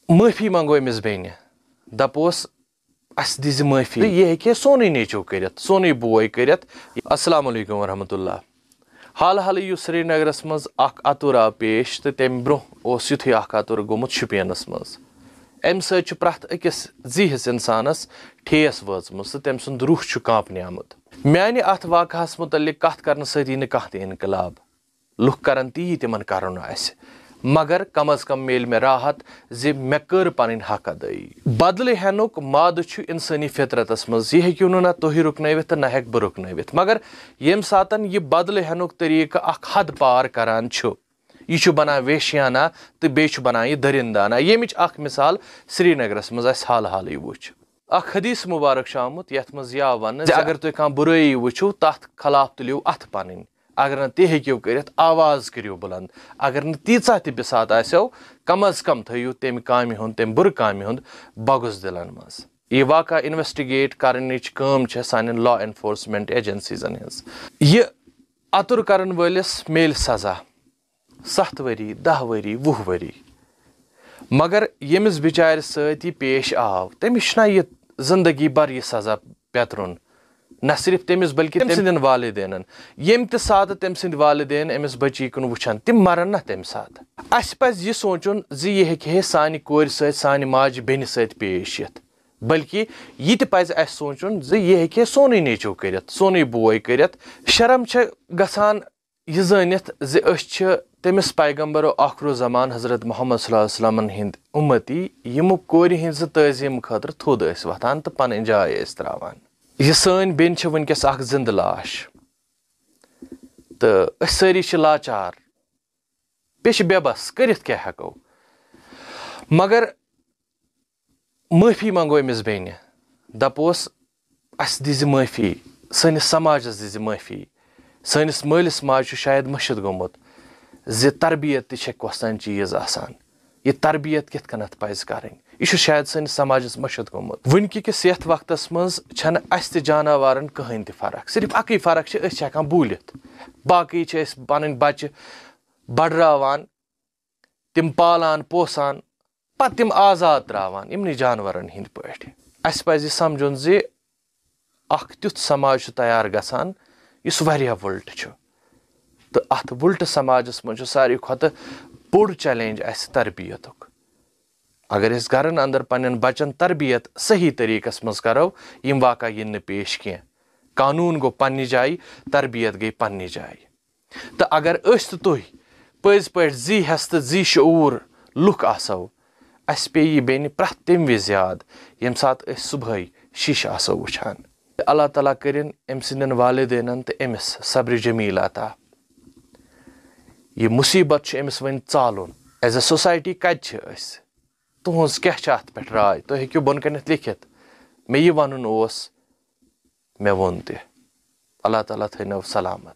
माफी मंगो Amish Ben दपोस us these माफी यह हेके सोन नेचो कर सोन बोय कर। अस्सलाम वालेकुम वरहमतुल्लाह। हाल हाल श्रीनगरस मज अतुर आव पेश तो तम ब्रोह युथ अतुर गोमुत शुपियनस मज अम सत प्रथ अकिस जीहिस इंसानस ठेस वचम तो तम सुंद रूह कांपने आमुत। म्यान अत वाकहस मुतल्लिक कथ करन सती न कह इनकलाब लुख करन ती तिमन करन आस मगर कम अज कम मेल मे राहत जे मे कर पन हक अदाई। बदल हेनुक माद इंसानी फितरतस मज यह हेक्यू ना तुह रुकनवित तो ना हेक बह रुकनवित मगर येम सातन यह बदल हेनुक तरीक अख हद पार करान यह बनान वेशियाना तो बे बनान यह दरिंदाना। यमिच अख मिसाल श्रीनगरस मज हाल हाल वुच अख हदीस मुबारक आमुत यथ मज या वन अगर तुम कह बुराई वुचो तथ खिलाफ तुलियो अथ पन अगर न तह हेक्यू कर आवाज करियो बुलंद अगर न तीचा त बिसात आसो कम अज कम थयु तम कामि हुंद तम बुर कामि हुंद बगुस दिलन मज। यह वाक़ा इन्वेस्टिगेट करनिच काम सान लॉ एनफोर्समेंट एजेंसीजन हज। यह अतुर करन वलिस मेल सजा 7 वरी 10 वरी 20 वरी मगर यमिस बिचार सत पेश आव तमिस ना यह जिंदगी भर यह सजा पेतरुन न सिर्फ तमिस बल्कि तम सिंदन वालिदैन यम त सात तम सिंद वालिदैन अमिस बची कुन वुछन तिम मरन ना तम सात। अस पज यह सोचुन जी यह हेके सानि कोर सत सानि माज बेन सत पेश यत बल्कि यह त पज अस सोचुन जी यह हेके सोन नेचो कर सोन बोय कर। शर्म छ गसान यह जानित जी अस छ तमिस पैगंबर आखिर ज़मान हजरत मोहम्मद सल्लल्लाहु अलैहि वसल्लम हिंद उम्मती यम कोर हिंज तज़ीम खतर थोद वथान तो पन जाय त्रावान। यह सन बेन वनकस अख जिंद लाश तो सारी लाचार बे बेबस करित क्या हेको मगर माफी मंगो अमिस बेन दपोस अस दिज माफी सनिस समाजस दिज माफी सनिस मालिस माज शायद मशिद गोमुत जे तरबियत तह कसान चीज आसान यह तरबियत कित कनत पज कर यह शायद सनिस समाजस मशिद गोमुत। वनक किस यथ वक्तस मज छन अस त जानवारन कहीं त फर्क सिर्फ अक फर्क हेकान बूलित बाकी पन बच्चे बड़रावान तिम पालान पोसान पत तिम आजाद त्रावान इमन जानवरन हिंद पठ। अस पज समझुन जे अख तुथ समाज तैयार गसान इस वारिया वुल्ट तो अत वुल्ट समाजस मज सारी खत बोड़ चैलेंज अस तरबियतुक। अगर इस घरन अंदर पन्न बचन तरबियत सही तरीकस मज करो यम वाक़ा इन पेश कह कानून गो पन्नी जाय तरबियत गई पन्नी जाय तो अगर अस तो तुह पज पे जी हस तो जी शूर लुक आसो अस पे बेन प्रथ तम विज याद यम सात सुबह शीश आसो वुछान। अल्लाह ताला करिन अम सिंदन वालिदैन तो अमिस सब्र जमील अता। यह मुसीबत Amish one चालुन as a society कत तुहस क्या अत पे राय तुम हेक्यू बोन कनित लिखित मे यह वन मे वोन तह। अल्लाह ताला थैनव सलामत।